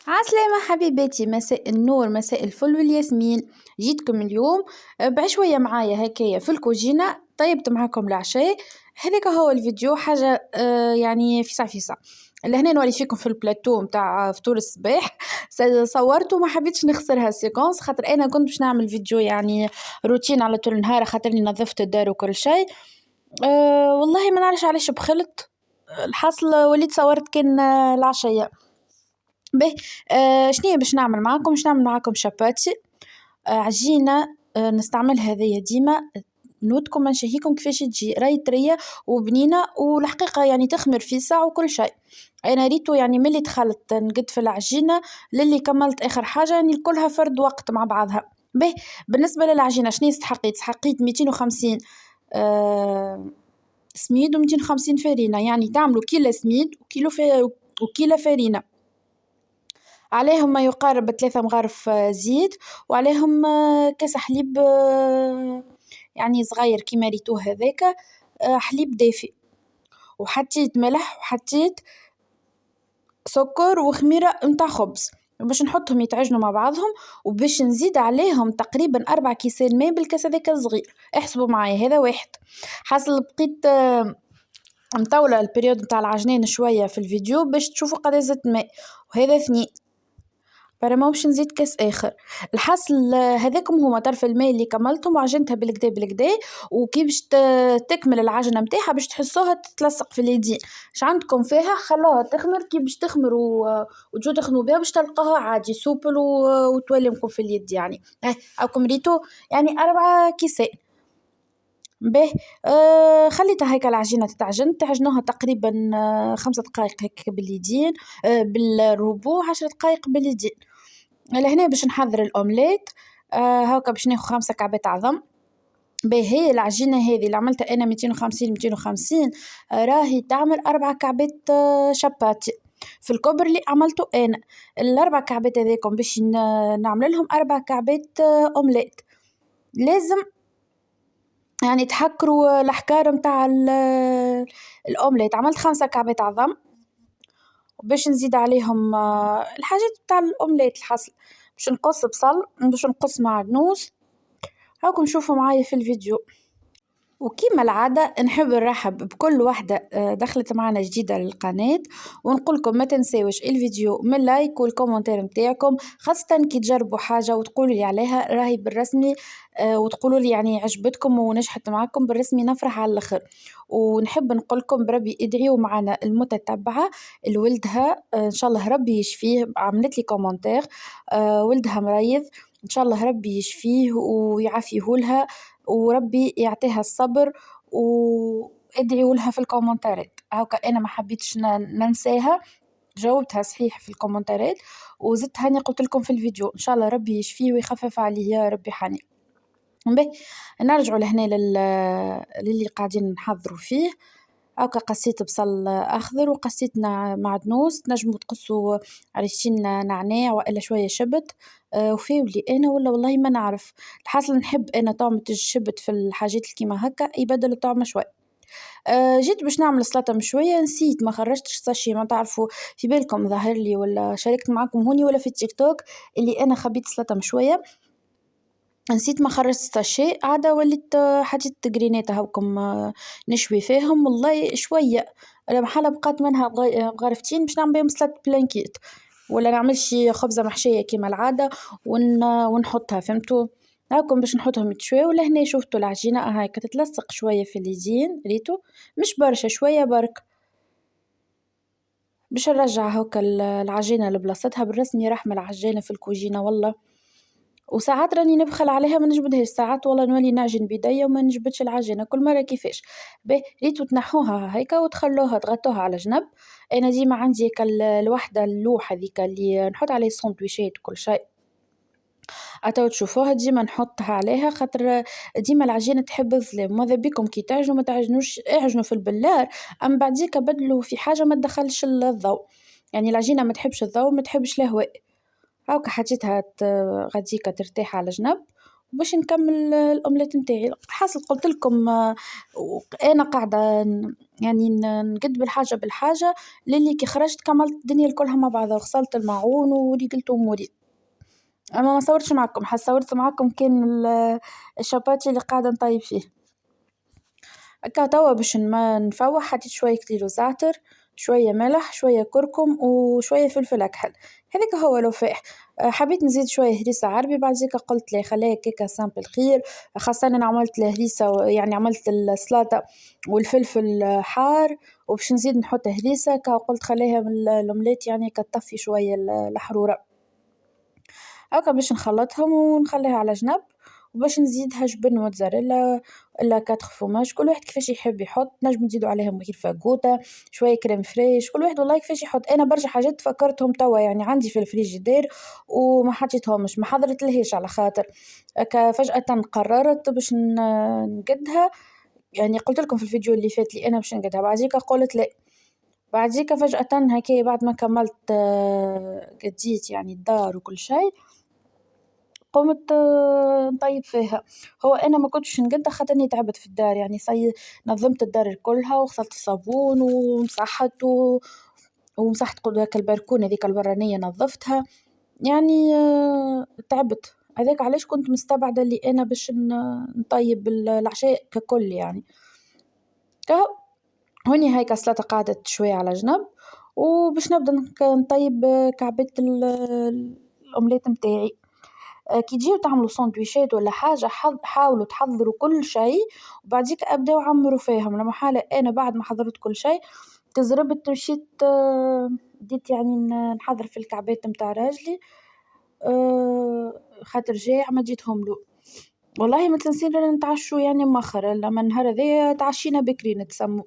عسلامة حبيباتي، مساء النور، مساء الفل والياسمين. جيتكم اليوم بعشوية معايا هكايا في الكوجينة. طيبت معاكم العشاء. هذاك هو الفيديو حاجة يعني فيسع فيسع. لهنا نوري فيكم في البلاتو متاع فطور الصباح. صورته وما حبيتش نخسرها السيكونس خاطر انا كنت باش نعمل فيديو يعني روتين على طول النهار خاطرني نظفت الدار وكل شيء. والله ما نعرفش علاش بخلت. الحاصل وليت صورت كان العشية به. شنيا باش نعمل معاكم؟ باش نعمل معاكم شاباتي عجينة نستعملها هذيا ديما. نودكم نشهيكم كيفاش تجي راهي طرية وبنينة والحقيقة يعني تخمر في ساعة وكل شيء. أنا ريتو يعني ملي دخلت نقد في العجينة للي كملت آخر حاجة يعني كلها فرد وقت مع بعضها. به بالنسبة للعجينة شنيا استحقيت 250 سميد و250 فرينة، يعني تعملوا كيلو سميد وكيلو فرينة، عليهم ما يقارب 3 مغارف زيت، وعليهم كاس حليب يعني صغير كيما ريتوه هذاك، حليب دافي، وحطيت ملح وحطيت سكر وخميرة متاع خبز باش نحطهم يتعجنوا مع بعضهم، وباش نزيد عليهم تقريبا 4 كيسان ماء بالكاس هذاك الصغير. احسبوا معايا هذا واحد. حاصل بقيت مطولة البريود متاع العجنين شوية في الفيديو باش تشوفوا قد زدت ماء، وهذا 2. برا ما باش نزيد كاس اخر. الحاصل هذاكم هما طرف الماء اللي كملتهم وعجنتها بالكدا بالكدا، وكي باش تكمل العجنه نتاعها باش تحسوها تتلصق في اليدين. اش عندكم فيها؟ خلوها تخمر، كي باش تخمر وتجو تخدموا بها باش تلقاها عادي سوبل وتولي لكم في اليد يعني. هاكم ريتو يعني 4 كيسان. به خليتها هيك العجينة تعجنوها تقريبا 5 دقائق هيك باليدين، بالروبو 10 دقائق باليدين. لهنا باش نحضر الأومليت. هاكا باش ناخذ 5 كعبات عظم. باهي العجينة هذه اللي عملتها أنا 250 راهي تعمل 4 كعبات شاباتي في الكبر اللي عملته أنا. ال4 كعبات هذيكم باش نعمل لهم 4 كعبات أومليت. لازم يعني تحكروا الأحكار متاع الأومليت. عملت 5 كعبات عظم، وباش نزيد عليهم الحاجات متاع الأومليت. الحصل باش نقص بصل، باش نقص معدنوس. هاكم شوفوا معايا في الفيديو. وكيما العادة نحب نرحب بكل واحدة دخلت معنا جديدة للقناة، ونقولكم ما تنساوش الفيديو من لايك والكومنتار متاعكم، خاصة كي تجربوا حاجة وتقولوا لي عليها راهي بالرسمي، وتقولوا لي يعني عجبتكم ونجحت معكم بالرسمي نفرح على الآخر. ونحب نقولكم بربي ادعيوا معنا المتتبعة الولدها إن شاء الله ربي يشفيه، عملت لي كومنتار ولدها مريض، إن شاء الله ربي يشفيه ويعافيه لها، وربي يعطيها الصبر. وادعيوا لها في الكومنتارات. هاكا انا ما حبيتش ننساها، جاوبتها صحيح في الكومنتارات، وزدت هاني قلت لكم في الفيديو ان شاء الله ربي يشفيه ويخفف عليه يا ربي حني. به نرجعوا لهنا للي قاعدين نحضروا فيه. هاكا قصيت بصل اخضر، وقصيت معدنوس، تنجموا تقصوا ريشين نعناع والا شويه شبت. وفاولي انا ولا والله ما نعرف. الحاصل نحب انا طعمة الشبت في الحاجات اللي كيما هكا يبدل الطعم شوي. جيت باش نعمل سلطة مشوية، نسيت ما خرجتش ساشي. ما تعرفوا في بالكم ظاهر لي ولا شاركت معكم هوني ولا في التيك توك اللي انا خبيت سلطة مشوية، نسيت ما خرجت ساشي. عادة وليت حطيت جرينات هاكم نشوي فيهم والله شوية. المحلة بقات منها بغرفتين باش نعمل بهم سلطة بلانكيت، ولا نعمل شي خبزة محشية كيما العادة ونحطها فهمتوا. هاكم باش نحطهم يتشوي. ولا هنا شفتوا العجينة هاي كتتلصق شوية في اليدين ريتو، مش برشا شوية برك. باش نرجع هاكا العجينة لبلاصتها بالرسمي. رحمة العجينة في الكوجينة والله. وساعات راني نبخل عليها ما نجبدهاش، ساعات والله نولي نعجن بيديا وما نجبدش العجينة كل مرة كيفاش. باهي ريتو تنحوها هيكا وتخلوها تغطوها على جنب. انا ديما عندي هيك الوحدة اللوحة ذيك اللي نحط عليه السندويشات وكل شيء، اتو تشوفوها ديما نحطها عليها خاطر ديما العجينة تحب الظلام. ماذا بكم كي تعجنوا ما تعجنوش، اعجنوا في البلار ام بعديك بدلوا في حاجة ما تدخلش الضوء. يعني العجينة ما تحبش الضوء ما تحبش الهواء. هاكا حطيتها غاديكا ترتاح على جنب، باش نكمل الأومليت نتاعي. حاصل قلت لكم أنا قاعدة نقد بالحاجة بالحاجة للي كي خرجت كملت الدنيا كلها مع بعضها، وغسلت الماعون وريقلت أموري. أما ما صورتش معكم، صورت معكم كان الشاباتي اللي قاعدة نطيب فيه. هكا توا باش نفوح، حطيت شوية كليلو زعتر، شوية ملح، شوية كركم، وشوية فلفل أكحل. هذاك هو لو فاح. حبيت نزيد شوية هريسة عربي، بعد ذيك قلت لي خليها كيكة سامبل خير، خاصة أنا عملت الهريسة يعني عملت السلطة والفلفل حار، وباش نزيد نحط هريسة قلت خليها من الأومليت يعني كتطفي شوية الحرورة. هاكا باش نخلطهم ونخليها على جنب، وباش نزيدها جبن موتزاريلا إلا 4 فروماج، كل واحد كيفاش يحب يحط. نجم نزيدو عليهم غير فاكوتا، شوية كريم فريش، كل واحد والله كيفاش يحط. أنا برشا حاجات فكرتهم توا يعني عندي في الفريجيدير وما حطيتهمش، ما حضرتلهاش على خاطر هكا فجأة قررت باش نقدها. يعني قلت لكم في الفيديو اللي فات لي أنا باش نقدها، بعديك قلت لأ. بعديك فجأة هكا بعد ما كملت قديت يعني الدار وكل شيء، قمت نطيب فيها. هو أنا ما كنتش نقدها خاطرني تعبت في الدار، يعني نظمت الدار كلها وغسلت الصابون ومسحت ومسحت هاك البلكونة ذيك البرانية نظفتها، يعني تعبت. هذاك علاش كنت مستبعدة اللي أنا باش نطيب العشاء ككل يعني. كهو هوني هاي السلطة قعدت شوية على جنب، وباش نبدأ نطيب كعبات الأومليت متاعي. كي تجيو تعملوا سندويشات ولا حاجة حاولوا تحضروا كل شيء، وبعديك أبداو عمروا فيهم. لما حالة أنا بعد ما حضرت كل شيء تزربت مشيت بديت يعني نحضر في الكعبات متاع راجلي، خاطر جاع ما جيتهم له. والله ما تنسين نتعشوا يعني مخر، لما النهار هذايا تعشينا بكري نتسمو.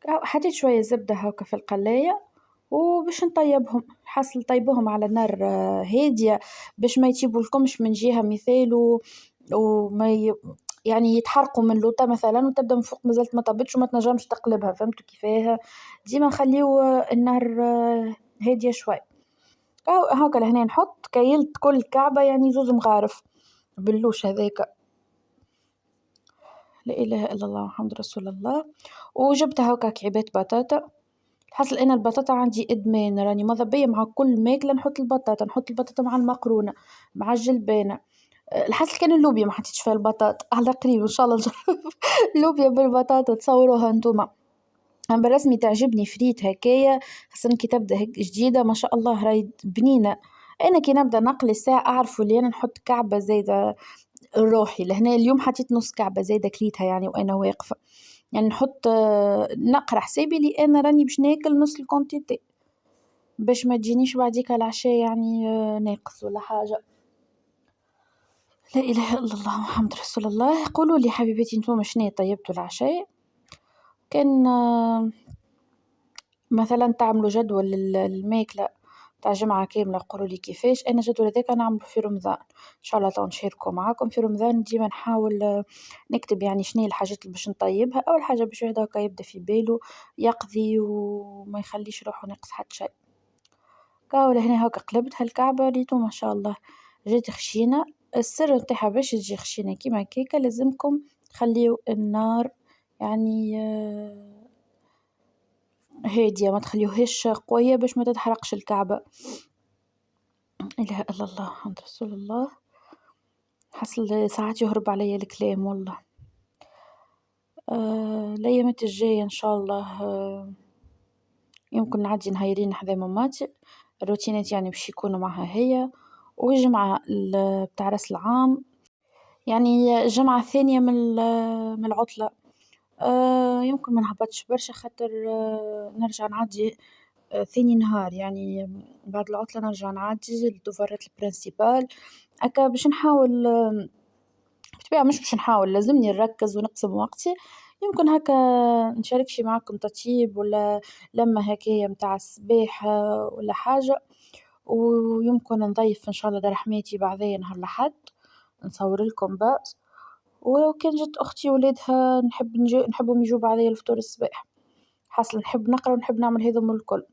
حطيت شوية زبدة هكا في القلاية وباش نطيبهم، حاصل طيبهم على نار هادية باش ما يطيبولكمش من جهة مثال وما يعني يتحرقوا من لوطة مثلا وتبدا من فوق مازالت ما طبتش وما تنجمش تقلبها. فهمتوا كيفاه؟ ديما نخليو النار هادية شوي. هاكا لهنا نحط كيلت كل كعبة يعني 2 مغارف باللوش هذاك. لا إله إلا الله محمد رسول الله. وجبت هاكا كعبات بطاطا. الحاصل أنا البطاطا عندي إدمان، راني ماذا بيا مع كل ماكلة نحط البطاطا مع المقرونة مع الجلبانة. الحاصل كان اللوبيا ما حطيتش فيها البطاطا، على قريب إن شاء الله نجرب لوبيا بالبطاطا تصوروها انتوما. أنا بالرسمي تعجبني فريت هكايا، خاصة كي تبدا هيك جديدة ما شاء الله راهي بنينة. أنا كي نبدا نقلي الساعة أعرفوا اللي أنا نحط كعبة زايدة روحي لهنا. اليوم حطيت نص كعبة زايدة كليتها يعني وأنا واقفة، يعني نحط نقرا حسابي لي أنا راني باش ناكل نص الكونتيتي باش ما تجينيش بعديك العشاء يعني ناقص ولا حاجة. لا إله إلا الله محمد رسول الله. قولوا لي حبيبتي انتم شنو طيبتوا العشاء؟ كان مثلا تعملوا جدول الماكلة تاع جمعة كاملة قولوا لي كيفاش. أنا جدول هذاك نعمله في رمضان إن شاء الله تو نشاركه معاكم في رمضان. ديما نحاول نكتب يعني شنو الحاجات اللي باش نطيبها. أول حاجة باش واحد هكا يبدا في باله يقضي وما يخليش روحه ناقص حتى شيء. كاو لهنا هاكا قلبت هالكعبة ريتو ما شاء الله جات خشينة. السر نتاعها باش تجي خشينة كيما هكاكا لازمكم تخليو النار يعني هادية، ما تخليوهاش قوية باش ما تتحرقش الكعبة. إله إلا الله محمد رسول الله. حصل ساعات يهرب عليا الكلام والله. الأيامات الجاية إن شاء الله يمكن نعدي نهايرين حذا ماماتي. الروتينات يعني باش يكونوا معها هي، والجمعة بتاع راس العام يعني الجمعة الثانية من العطلة. يمكن ما نهبطش برشا خاطر نرجع نعدي ثاني نهار يعني بعد العطلة نرجع نعدي الدوفارات البرينسيبال. هكا باش نحاول بالطبيعة مش باش نحاول لازمني نركز ونقسم وقتي. يمكن هكا نشاركش معاكم تطييب ولا لما هكايا متاع السباحة ولا حاجة. ويمكن نضيف إن شاء الله رحماتي بعدين نهار الأحد نصور لكم بس. ولو كان جت أختي ولادها نحبهم يجوا بعدي الفطور الصباح. حاصل نحب نقرا ونحب نعمل هذوما الكل.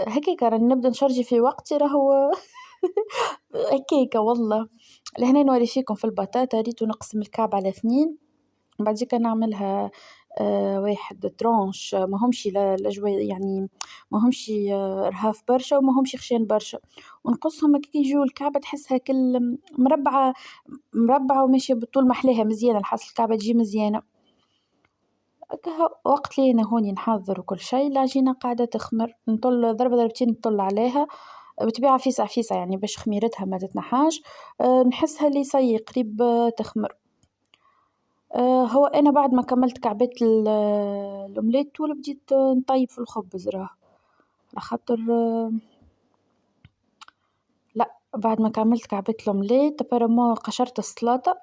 هكاكا راني نبدا نشارجي في وقتي راهو هكاكا والله. لهنا نوري فيكم في البطاطا، ريتو نقسم الكعب على 2، بعديكا نعملها واحد ترونش ماهمش لجوا يعني ماهمش رهاف برشا وماهمش خشين برشا، ونقصهم هكاك يجيو الكعبة تحسها كل مربعة مربعة وماشية بالطول، محلاها مزيانة الحاصل الكعبة تجي مزيانة. هكا وقت لي أنا هوني نحضر وكل شي العجينة قاعدة تخمر، نطل ضربة ضربتين نطل عليها بطبيعة فيسع فيسع يعني باش خميرتها ما تتنحاش. نحسها اللي صي قريب تخمر. هو أنا بعد ما كملت كعبات الأومليت طول بديت نطيب في الخبز راه، على خاطر لأ بعد ما كملت كعبات الأومليت أبارمون قشرت السلاطة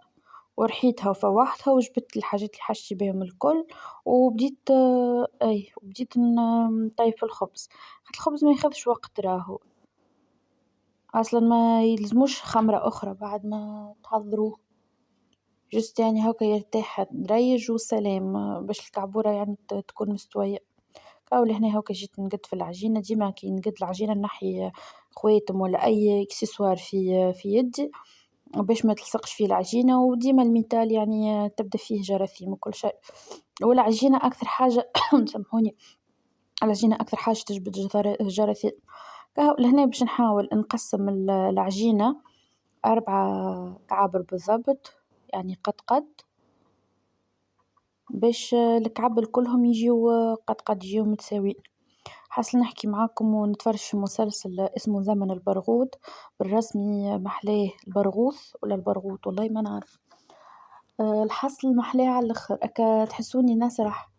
ورحيتها وفوحتها وجبت الحاجات اللي حشي بيهم الكل، وبديت أي وبديت نطيب في الخبز، الخبز ما ياخذش وقت راهو، أصلا ما يلزموش خمرة أخرى بعد ما تحضروه، جست يعني هكا يرتاح دريج والسلام باش الكعبورة يعني تكون مستوية. أو لهنا هكا جيت نقد في العجينة، ديما كي نقد العجينة نحي خواتم ولا أي إكسسوار في يدي باش ما تلصقش فيه العجينة، وديما الميتال يعني تبدا فيه جراثيم وكل شيء، والعجينة أكثر حاجة سامحوني، العجينة أكثر حاجة تجبد جراثيم. لهنا باش نحاول نقسم العجينة 4 كعابر بالضبط، يعني قد باش الكعب كلهم يجيو قد يجيو متساويين. حاصل نحكي معاكم ونتفرج في مسلسل اسمه زمن البرغوث، بالرسمي محلاه البرغوث ولا البرغوث والله ما نعرف. الحصل محلاه على الاخر اكا تحسوني نسرح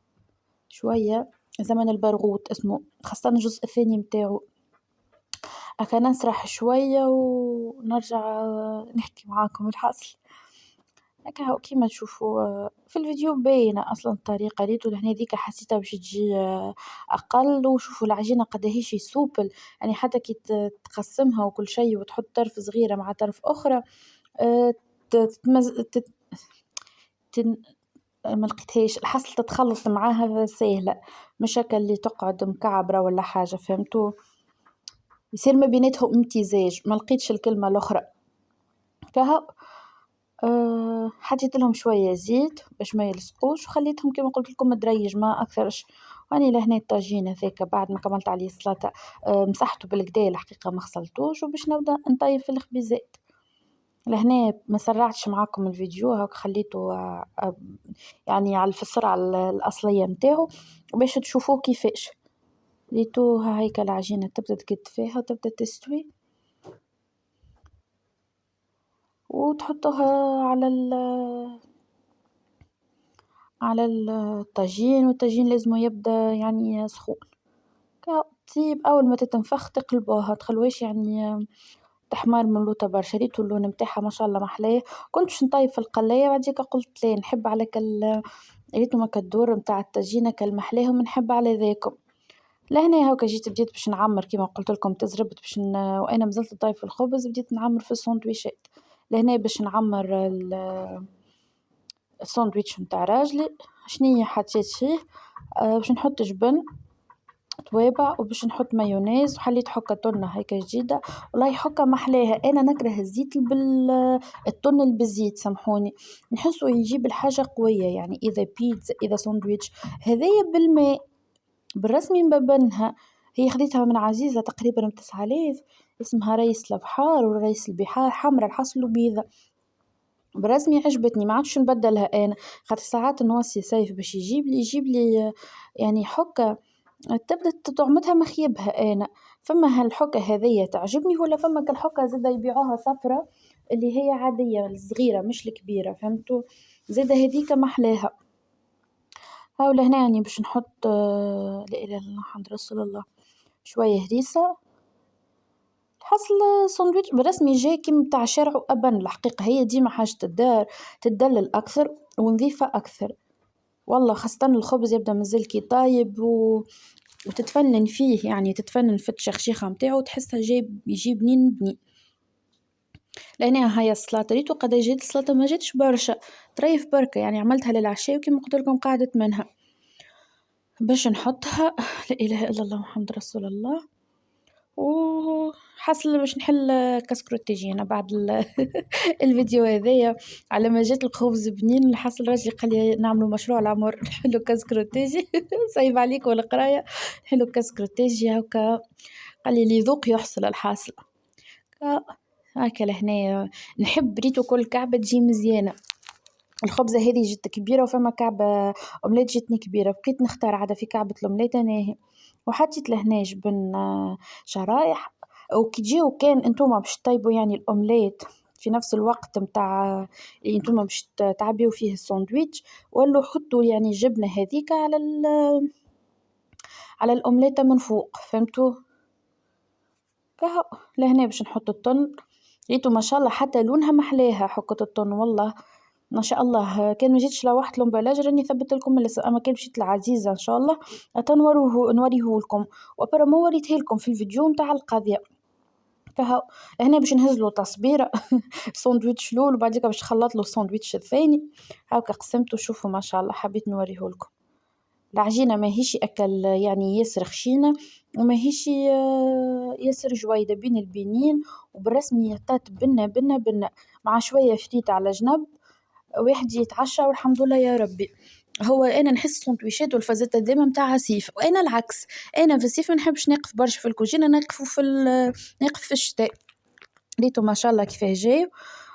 شوية. زمن البرغوث اسمه، خاصة الجزء الثاني متاعو اكا نسرح شوية ونرجع نحكي معاكم الحصل. هكا هو كيما تشوفوا في الفيديو باينة أصلا الطريقة ريتو لهنا ذيك حسيتها باش تجي أقل، وشوفوا العجينة قداهيش سوبل، يعني حتى كي تقسمها وكل شيء وتحط طرف صغيرة مع طرف أخرى تتمز... تت... تن... ما لقيتهاش الحصل تتخلط معاها سهلة، مش هكا اللي تقعد مكعبرة ولا حاجة فهمتوا، يصير ما بيناتهم امتزاج، ما لقيتش الكلمة الأخرى. كهو حطيت لهم شوية زيت باش ما يلصقوش وخليتهم كما قلت لكم دريج ما أكثرش. واني لهنا الطاجين هذاك بعد ما كملت عليه السلطة مسحته بالكدا الحقيقة ما غسلتوش، وباش نبدأ نطيب في الخبيزات. لهنا ما سرعتش معاكم الفيديو هاك خليته يعني على في السرعة الأصلية متاعو باش تشوفوه كيفاش. ليتو هيك العجينة تبدأ تقد فيها وتبدأ تستوي، وتحطوها على الطاجين، والطاجين لازم يبدأ يعني سخون. طيب أول ما تتنفخ تقلبوها تخلوهاش يعني تحمر من لوطة برشا، ريتو اللون متاعها ما شاء الله محلاه. كنت باش نطيب في القلاية بعديك قلت لا نحب على ريتو ما كدور متاع الطاجينة كالمحلاه ونحب على ذاكم. لهنا هاكا جيت بديت باش نعمر كيما قلت لكم تزربت باش وانا مازلت طايب في الخبز بديت نعمر في السندويشات. لهنا باش نعمر الساندويتش متاع راجلي شنية حطيت فيه باش نحط جبن توابع وباش نحط مايونيز وحليت حكة تونة هيك جديدة. والله حكة محلاها، أنا نكره الزيت التونة اللي بالزيت سامحوني، نحسه يجيب الحاجة قوية، يعني إذا بيتزا إذا ساندويتش هذايا بالماء بالرسمي مببنها. هي خديتها من عزيزة تقريبا ب9 آلاف، اسمها ريس البحار وريس البحار حمرا الحصل وبيضة، برسمي عجبتني ما عادش نبدلها انا، خاطر ساعات نوصي سيف باش يجيب لي يعني حكة تبدا طعمتها مخيبها. انا فما هالحكة هذية تعجبني، ولا فما كالحكة زادا يبيعوها صفرة اللي هي عادية الصغيرة مش الكبيرة فهمتوا، زادا هذيك محلاها. هاو لهنا يعني باش نحط لا اله الا الله محمد رسول الله شوية هريسة. حصل ساندويتش برسمي جاي كيما بتاع شارع وأبن، الحقيقة هي ديما حاجة تدلل أكثر ونظيفة أكثر، والله خاصة الخبز يبدأ مازال كي طايب وتتفنن فيه، يعني تتفنن في التشخشيخة متاعو وتحسها يجي بنين بنين. لأنها هاي السلطة ريتو قد جات السلطة ما جاتش برشا طريف بركة، يعني عملتها للعشاء وكما قلت لكم قعدت منها باش نحطها لا إله إلا الله محمد رسول الله. حاصل باش نحل كسكروتيجي أنا بعد الفيديو هذايا على ما جات الخبز بنين. الحاصل راجلي قال لي نعملوا مشروع العمر نحلوا كسكروتيجي صايب عليك والقراية نحلوا كسكروتيجي هكا. قال لي اللي يذوق يحصل الحاصل هكا لهنا. نحب ريتو كل كعبة تجي مزيانة. الخبزة هذه جت كبيرة وفما كعبة أومليت جتني كبيرة، بقيت نختار عادة في كعبة الأومليت أناهي وحطيت لهنا جبن شرايح. وكي تجيو كان انتوما باش طيبوا يعني الأومليت في نفس الوقت متاع اللي انتوما باش تعبيو فيه الساندويتش، ولو حطوا يعني الجبنة هذيك على الأومليتة من فوق، فهمتوا؟ كهو لهنا باش نحط الطن. ريتو ما شاء الله حتى لونها محلاها حكة الطن والله ما شاء الله. كان ما جيتش لوحت لومبلاج راني ثبت لكم اما كان مشيت العزيزة ان شاء الله نوريه لكم وابرا ما وريته لكم في الفيديو متاع القضية. كهو هنا باش نهز له تصبيره ساندويتش الاول وبعديك باش نخلط له الساندويتش الثاني. هاكا قسمته شوفوا ما شاء الله حبيت نوريه لكم. العجينة ما هيش أكل يعني ياسر خشينة وما هيش ياسر جويدة بين البنين، وبالرسميات بنة بنة بنة مع شوية فتيت على جنب واحد يتعشى والحمد لله يا ربي. هو أنا نحس سندويشات والفازات دايما متاعها صيف، وأنا العكس أنا في الصيف ما نحبش نقف برشا في الكوجينة، نقف في الشتاء. ريتو ما شاء الله كيفاه جاي.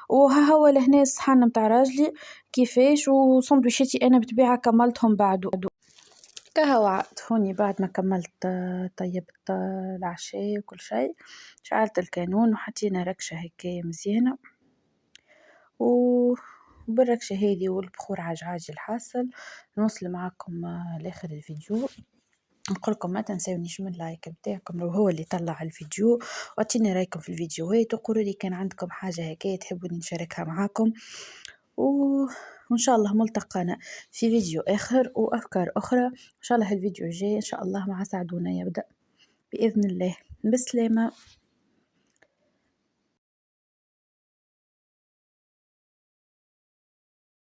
وها هو لهنا الصحن متاع راجلي كيفاش، وسندويشاتي أنا بطبيعة كملتهم بعده. كهو عاد هوني بعد ما كملت طيبت العشاء وكل شيء، شعلت الكانون وحطينا ركشة هكايا مزيانة وبالركشة هذي والبخور عاجي الحاصل نوصل معكم لاخر الفيديو. نقولكم ما تنسونيش من لايك بتاعكم لو هو اللي طلع الفيديو، واتيني رايكم في الفيديوهات وقولوا لي كان عندكم حاجة هكايا تحبوني نشاركها معاكم وإن شاء الله ملتقانا في فيديو آخر وأفكار أخرى. إن شاء الله الفيديو الجاي إن شاء الله مع سعدونا يبدأ بإذن الله. بسلامة.